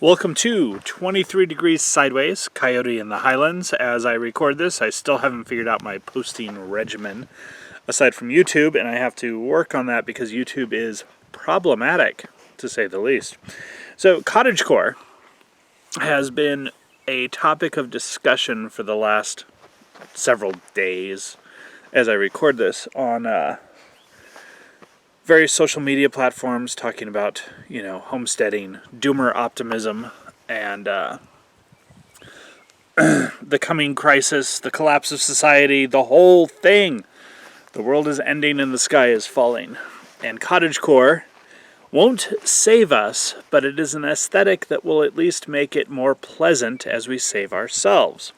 Welcome to 23 Degrees Sideways, Coyote in the Highlands. As I record this, I still haven't figured out my posting regimen aside from YouTube, and I have to work on that because YouTube is problematic, to say the least. So, cottagecore has been a topic of discussion for the last several days as I record this on various social media platforms, talking about, homesteading, doomer optimism, and the coming crisis, the collapse of society, the whole thing. The world is ending and the sky is falling. And cottagecore won't save us, but it is an aesthetic that will at least make it more pleasant as we save ourselves.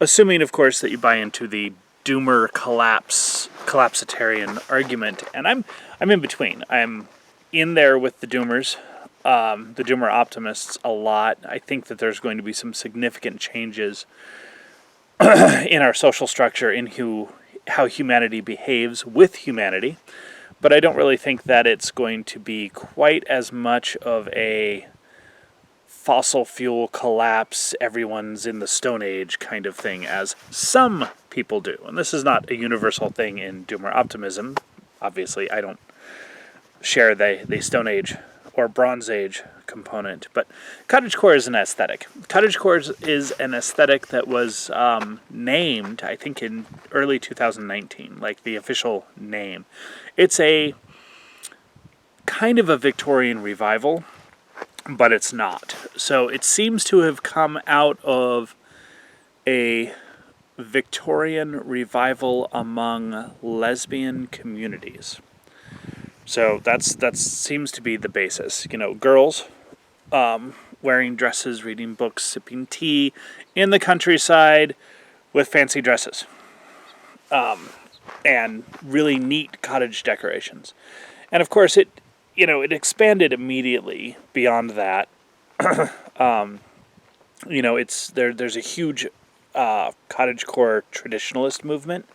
Assuming, of course, that you buy into the doomer collapsitarian argument, and I'm in between. I'm in there with the doomers, the doomer optimists a lot. I think that there's going to be some significant changes in our social structure, in how humanity behaves with humanity, but I don't really think that it's going to be quite as much of a fossil fuel collapse, everyone's in the Stone Age kind of thing as some people do. And this is not a universal thing in doomer optimism. Obviously, I don't share the Stone Age or Bronze Age component, but cottagecore is an aesthetic. Cottagecore is an aesthetic that was named, I think, in early 2019, like the official name. It's a kind of a Victorian revival, but it's not. So it seems to have come out of a Victorian revival among lesbian communities. So that seems to be the basis. Girls wearing dresses, reading books, sipping tea in the countryside with fancy dresses. And really neat cottage decorations. And of course it expanded immediately beyond that. There's a huge cottagecore traditionalist movement.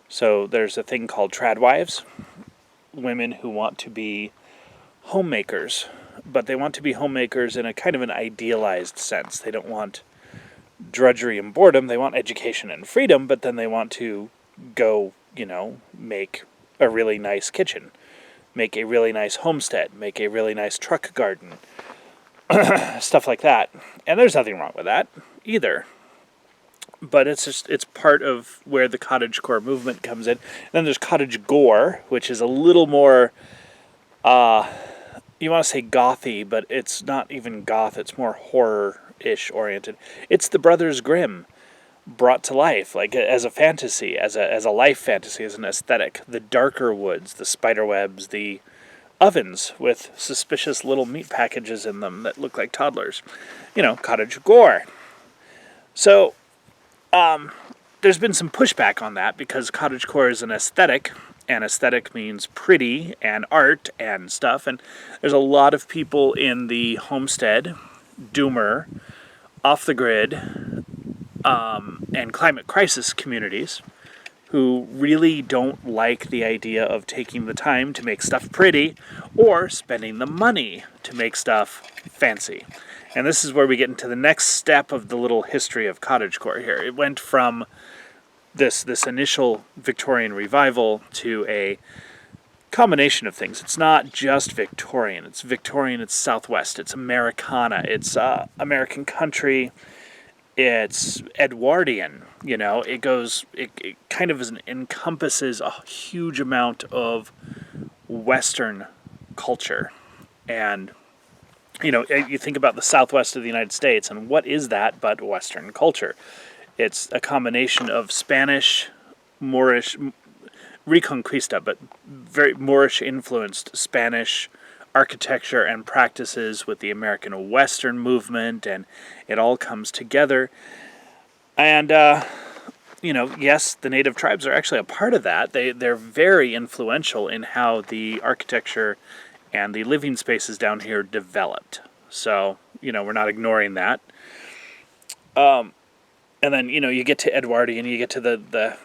So there's a thing called tradwives, women who want to be homemakers, but they want to be homemakers in a kind of an idealized sense. They don't want drudgery and boredom. They want education and freedom, but then they want to go, make a really nice kitchen, make a really nice homestead, make a really nice truck garden, stuff like that. And there's nothing wrong with that either. But it's part of where the cottagecore movement comes in. And then there's cottagegore, which is a little more, you want to say gothy, but it's not even goth. It's more horror-ish oriented. It's the Brothers Grimm brought to life, like as a fantasy, as a life fantasy, as an aesthetic. The darker woods, the spider webs, the ovens with suspicious little meat packages in them that look like toddlers. Cottagecore. So there's been some pushback on that because cottagecore is an aesthetic, and aesthetic means pretty and art and stuff, and there's a lot of people in the homestead, doomer, off the grid, and climate crisis communities who really don't like the idea of taking the time to make stuff pretty or spending the money to make stuff fancy. And this is where we get into the next step of the little history of cottagecore here. It went from this initial Victorian revival to a combination of things. It's not just Victorian. It's Victorian, it's Southwest, it's Americana, it's American country, it's Edwardian. It kind of encompasses a huge amount of Western culture. And you think about the Southwest of the United States, and what is that but Western culture? It's a combination of Spanish, Moorish, Reconquista, but very Moorish-influenced Spanish architecture and practices with the American Western movement, and it all comes together. And, yes, the native tribes are actually a part of that. They're very influential in how the architecture and the living spaces down here developed. So, we're not ignoring that. And then, you get to Edwardian, you get to the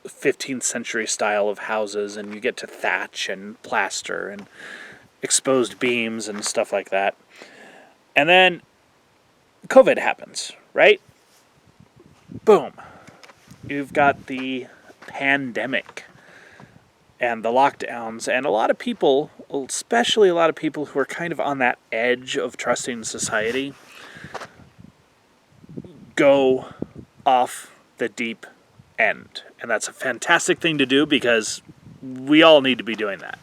15th century style of houses, and you get to thatch and plaster and exposed beams and stuff like that. And then COVID happens, right? Boom. You've got the pandemic and the lockdowns, and a lot of people, especially a lot of people who are kind of on that edge of trusting society, go off the deep end. And that's a fantastic thing to do because we all need to be doing that.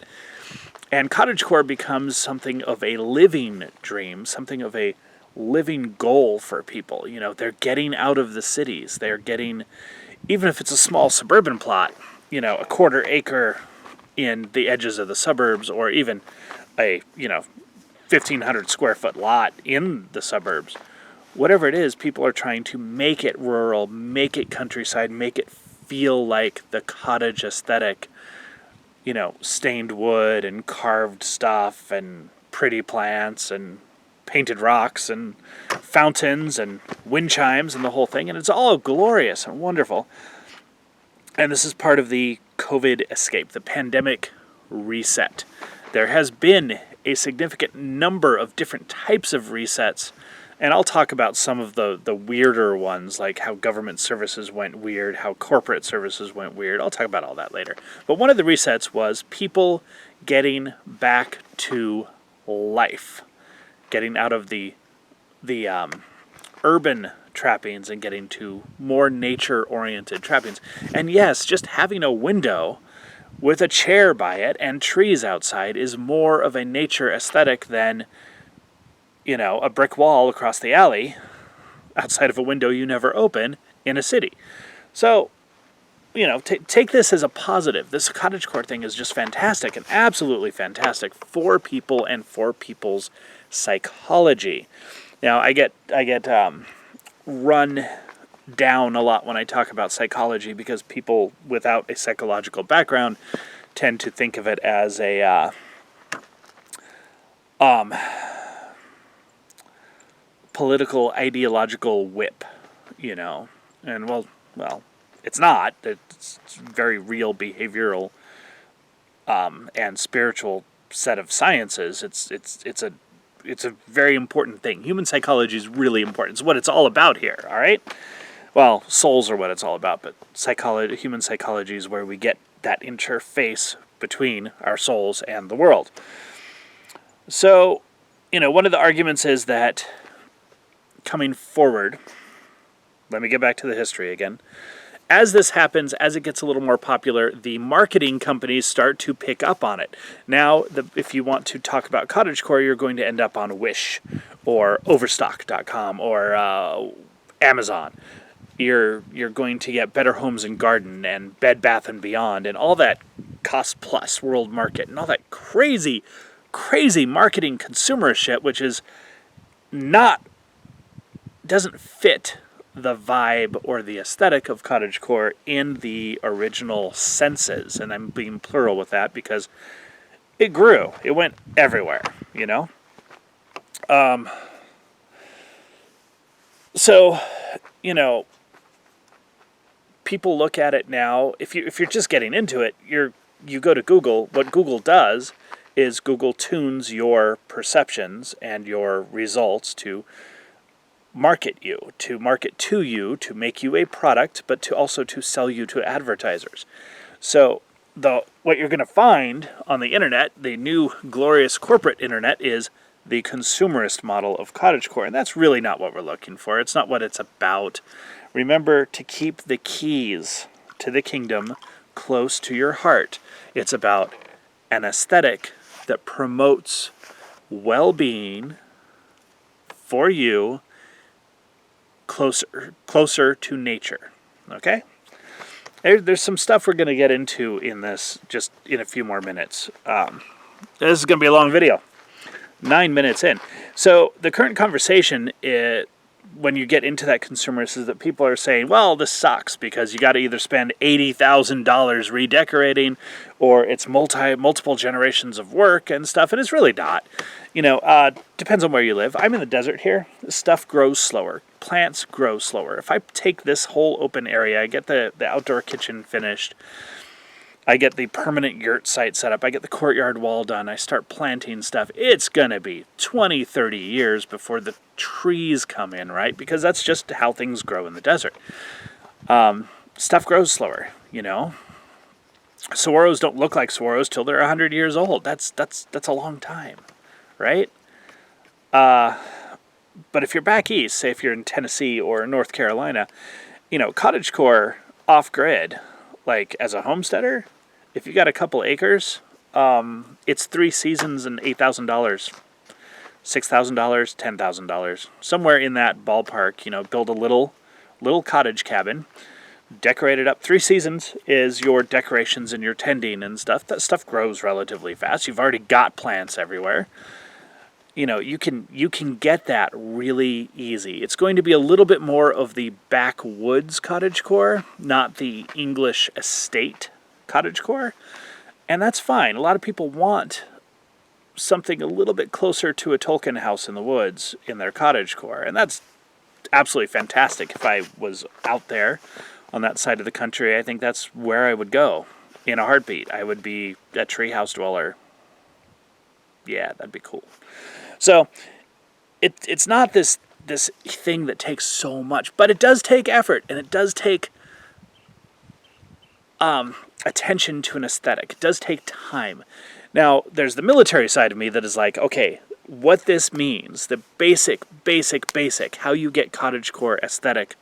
And cottagecore becomes something of a living dream, something of a living goal for people. You know, they're getting out of the cities. They're getting, even if it's a small suburban plot, you know, a quarter acre in the edges of the suburbs, or even a, 1,500 square foot lot in the suburbs. Whatever it is, people are trying to make it rural, make it countryside, make it feel like the cottage aesthetic, stained wood and carved stuff and pretty plants and painted rocks and fountains and wind chimes and the whole thing. And it's all glorious and wonderful. And this is part of the COVID escape, the pandemic reset. There has been a significant number of different types of resets, and I'll talk about some of the weirder ones, like how government services went weird, how corporate services went weird. I'll talk about all that later. But one of the resets was people getting back to life, getting out of the urban trappings and getting to more nature-oriented trappings. And yes, just having a window with a chair by it and trees outside is more of a nature aesthetic than, a brick wall across the alley outside of a window you never open in a city. So, take this as a positive. This cottagecore thing is just fantastic and absolutely fantastic for people and for people's psychology. Now, I get run down a lot when I talk about psychology because people without a psychological background tend to think of it as a political ideological whip, and well, it's not. It's a very real behavioral and spiritual set of sciences. It's a very important thing. Human psychology is really important. It's what it's all about here, all right? Well, souls are what it's all about, but human psychology is where we get that interface between our souls and the world. So, one of the arguments is that coming forward, let me get back to the history again. As this happens, as it gets a little more popular, the marketing companies start to pick up on it. Now, if you want to talk about cottagecore, you're going to end up on Wish or Overstock.com or Amazon. You're going to get Better Homes and Garden and Bed Bath & Beyond and all that Cost Plus World Market and all that crazy marketing consumer shit, which is doesn't fit the vibe or the aesthetic of cottagecore in the original senses. And I'm being plural with that because it grew. It went everywhere, So, people look at it now. If you're just getting into it, you go to Google. What Google does is Google tunes your perceptions and your results to market to you, to make you a product, but to also to sell you to advertisers. So what you're going to find on the internet, the new glorious corporate internet, is the consumerist model of cottagecore, and that's really not what we're looking for. It's not what it's about. Remember to keep the keys to the kingdom close to your heart. It's about an aesthetic that promotes well-being for you, closer to nature. Okay? There's some stuff we're going to get into in this just in a few more minutes. This is going to be a long video. 9 minutes in. So the current conversation, when you get into that consumerist, is that people are saying, well, this sucks because you got to either spend $80,000 redecorating or it's multiple generations of work and stuff, and it's really not. Depends on where you live. I'm in the desert here. Stuff grows slower. Plants grow slower. If I take this whole open area, I get the outdoor kitchen finished, I get the permanent yurt site set up. I get the courtyard wall done. I start planting stuff. It's going to be 20, 30 years before the trees come in, right? Because that's just how things grow in the desert. Stuff grows slower, you know? Saguaros don't look like saguaros till they're 100 years old. That's a long time, right? But if you're back east, say if you're in Tennessee or North Carolina, you know, cottagecore off-grid, like as a homesteader, if you got a couple acres, it's 3 seasons and $8,000, $6,000, $10,000, somewhere in that ballpark. You know, build a little cottage cabin, decorate it up. 3 seasons is your decorations and your tending and stuff. That stuff grows relatively fast. You've already got plants everywhere. You know, you can get that really easy. It's going to be a little bit more of the backwoods cottagecore, not the English estate cottagecore, and that's fine. A lot of people want something a little bit closer to a Tolkien house in the woods in their cottagecore, and that's absolutely fantastic. If I was out there on that side of the country, I think that's where I would go in a heartbeat. I would be a treehouse dweller. Yeah, that'd be cool. So it's not this thing that takes so much, but it does take effort, and it does take attention to an aesthetic. It does take time. Now, there's the military side of me that is like, okay, what this means, the basic, how you get cottagecore aesthetic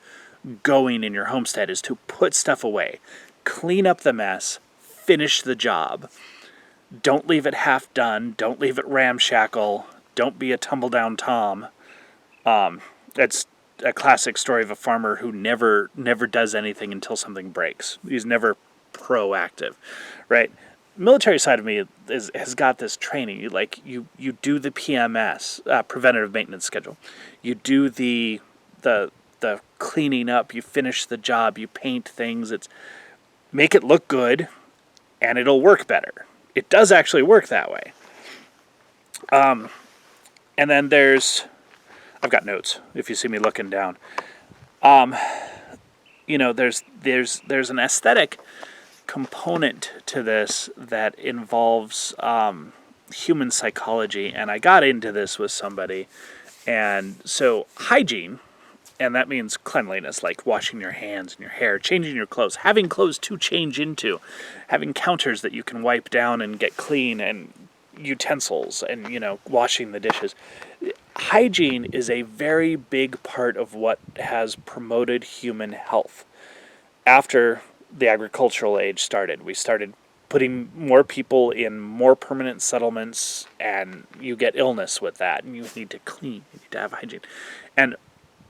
going in your homestead is to put stuff away, clean up the mess, finish the job. Don't leave it half done. Don't leave it ramshackle. Don't be a tumble-down Tom. That's a classic story of a farmer who never does anything until something breaks. He's never proactive, right? Military side of me has got this training. You do the PMS, preventative maintenance schedule. You do the cleaning up. You finish the job. You paint things. It's make it look good, and it'll work better. It does actually work that way. And then I've got notes if you see me looking down. You know, there's an aesthetic component to this that involves human psychology, and I got into this with somebody. And so hygiene, and that means cleanliness, like washing your hands and your hair, changing your clothes, having clothes to change into, having counters that you can wipe down and get clean, and utensils, and, you know, washing the dishes. Hygiene is a very big part of what has promoted human health. After the agricultural age started, we started putting more people in more permanent settlements, and you get illness with that, and you need to clean, you need to have hygiene. And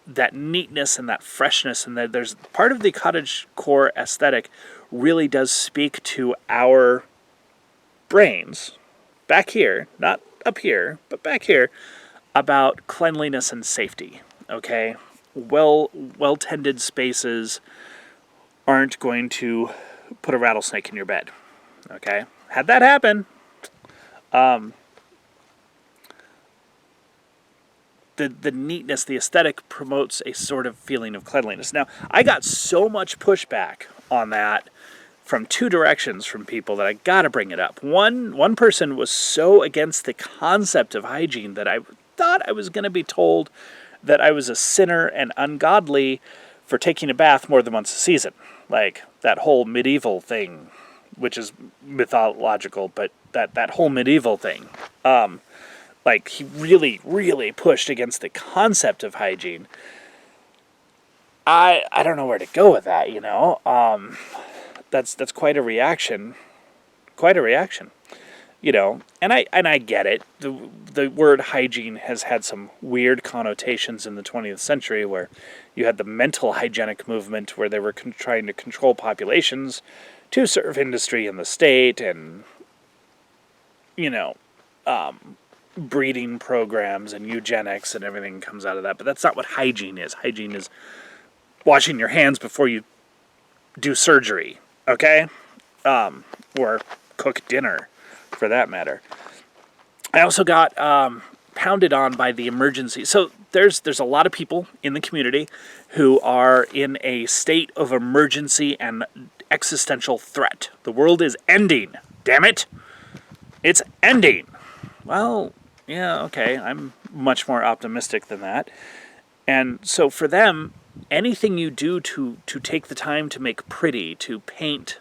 that neatness and that freshness, and that there's part of the cottagecore aesthetic really does speak to our brains, back here, not up here, but back here, about cleanliness and safety, okay? Well-tended spaces aren't going to put a rattlesnake in your bed, okay? Had that happen, the neatness, the aesthetic promotes a sort of feeling of cleanliness. Now, I got so much pushback on that from 2 directions from people that I gotta bring it up. One person was so against the concept of hygiene that I thought I was gonna be told that I was a sinner and ungodly for taking a bath more than once a season. Like that whole medieval thing, which is mythological, but that whole medieval thing. Like he really pushed against the concept of hygiene. I don't know where to go with that, you know. That's quite a reaction. You know, and I get it. The word hygiene has had some weird connotations in the 20th century, where you had the mental hygienic movement, where they were trying to control populations to serve industry in the state, and, you know, breeding programs and eugenics and everything comes out of that. But that's not what hygiene is. Hygiene is washing your hands before you do surgery, okay? Or cook dinner, for that matter. I also got pounded on by the emergency. So there's a lot of people in the community who are in a state of emergency and existential threat. The world is ending. Damn it. It's ending. Well, yeah, okay. I'm much more optimistic than that. And so for them, anything you do to take the time to make pretty, to paint,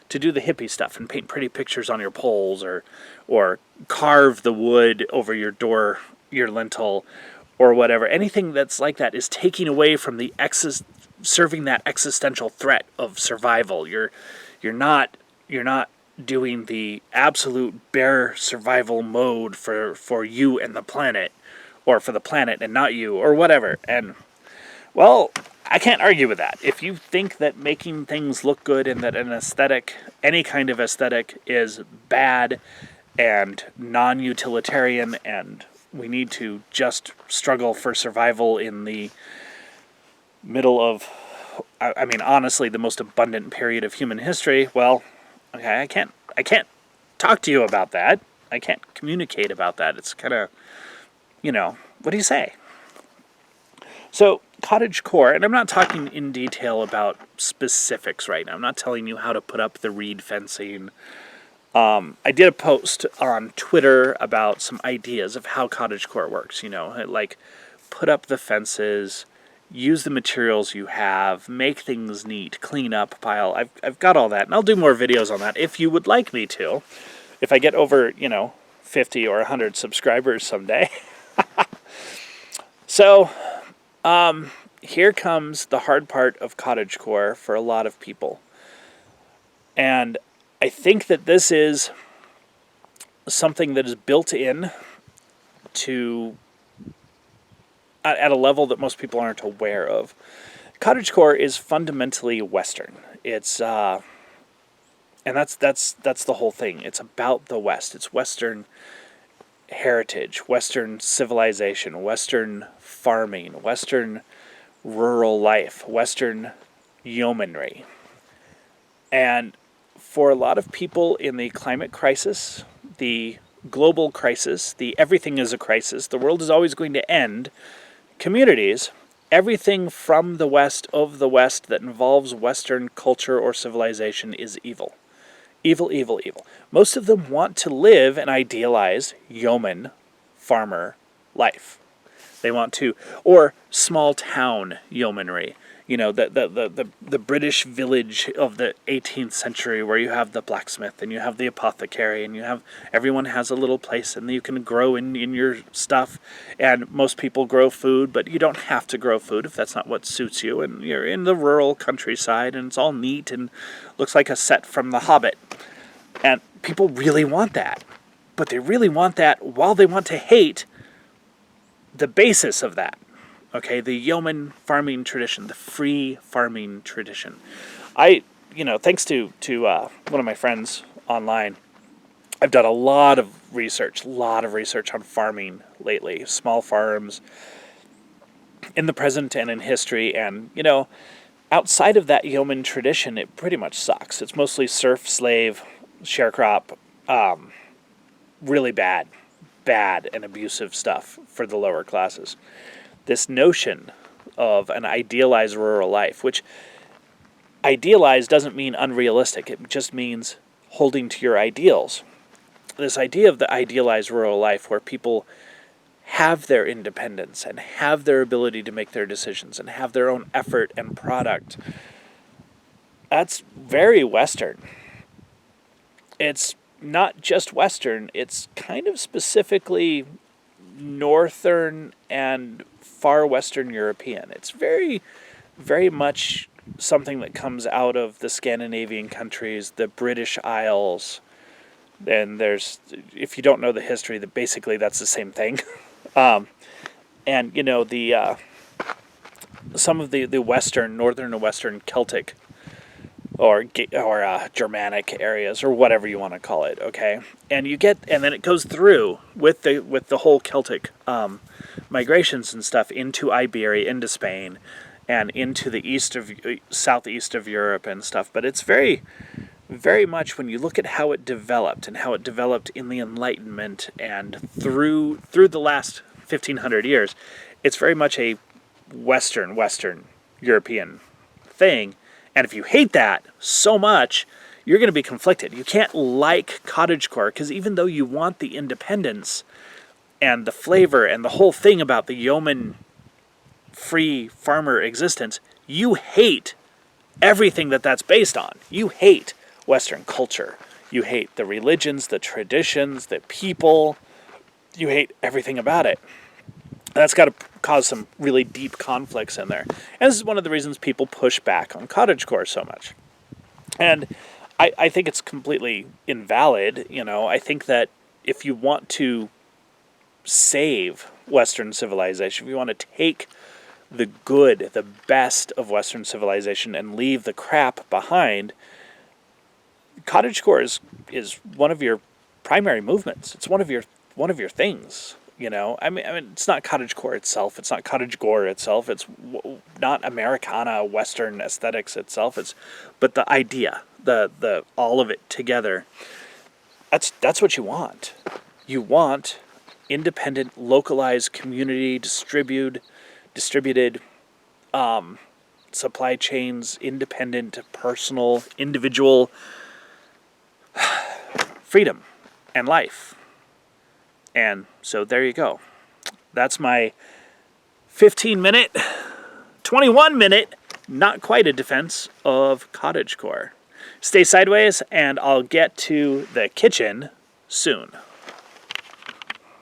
to do the hippie stuff and paint pretty pictures on your poles, or carve the wood over your door, your lintel, or whatever, anything that's like that is taking away from the serving that existential threat of survival. You're not doing the absolute bare survival mode for you and the planet, or for the planet and not you, or whatever. And, well, I can't argue with that. If you think that making things look good and that an aesthetic, any kind of aesthetic, is bad and non-utilitarian and we need to just struggle for survival in the middle of, I mean, honestly, the most abundant period of human history, well, okay, I can't talk to you about that. I can't communicate about that. It's kind of, what do you say? So, cottagecore, and I'm not talking in detail about specifics right now. I'm not telling you how to put up the reed fencing. I did a post on Twitter about some ideas of how cottagecore works, like put up the fences, use the materials you have, make things neat, clean up, pile. I've got all that, and I'll do more videos on that if you would like me to. If I get over, 50 or 100 subscribers someday. So, here comes the hard part of cottagecore for a lot of people. And I think that this is something that is built in to at a level that most people aren't aware of. Cottagecore is fundamentally Western. It's and that's the whole thing. It's about the West. It's Western heritage, Western civilization, Western farming, Western rural life, Western yeomanry. And for a lot of people in the climate crisis, the global crisis, the everything is a crisis, the world is always going to end, communities, everything from the West, of the West, that involves Western culture or civilization is evil. Evil, evil, evil. Most of them want to live an idealized yeoman, farmer life. They want to, or small town yeomanry. The British village of the 18th century where you have the blacksmith and you have the apothecary and everyone has a little place and you can grow in your stuff, and most people grow food, but you don't have to grow food if that's not what suits you, and you're in the rural countryside and it's all neat and looks like a set from The Hobbit. And people really want that, but they really want that while they want to hate the basis of that. Okay, the yeoman farming tradition, the free farming tradition. Thanks to one of my friends online, I've done a lot of research on farming lately, small farms in the present and in history, and, outside of that yeoman tradition, it pretty much sucks. It's mostly serf, slave, sharecrop, really bad and abusive stuff for the lower classes. This notion of an idealized rural life, which idealized doesn't mean unrealistic. It just means holding to your ideals. This idea of the idealized rural life where people have their independence and have their ability to make their decisions and have their own effort and product, that's very Western. It's not just Western, it's kind of specifically Northern and far Western European. It's very, very much something that comes out of the Scandinavian countries, the British Isles. And if you don't know the history, basically that's the same thing. Some of the Western, Northern and Western Celtic or Germanic areas, or whatever you want to call it, okay? And then it goes through with the whole Celtic migrations and stuff into Iberia, into Spain, and into the southeast of Europe and stuff. But it's very, very much, when you look at how it developed and how it developed in the Enlightenment and through the last 1,500 years, it's very much a Western European thing. And if you hate that so much, you're going to be conflicted. You can't like cottagecore, because even though you want the independence and the flavor and the whole thing about the yeoman free farmer existence, you hate everything that's based on. You hate Western culture. You hate the religions, the traditions, the people. You hate everything about it. That's got to cause some really deep conflicts in there. And this is one of the reasons people push back on cottagecore so much. And I think it's completely invalid. I think that if you want to save Western civilization, if you want to take the good, the best of Western civilization and leave the crap behind, cottagecore is one of your primary movements. It's one of your things. I mean, it's not cottagecore itself. It's not cottagegore itself. It's not Americana Western aesthetics itself. But the idea, the all of it together. That's what you want. You want independent, localized, community distributed supply chains, independent, personal, individual freedom and life. And so there you go. That's my 15-minute, 21-minute, not quite a defense of cottagecore. Stay sideways, and I'll get to the kitchen soon.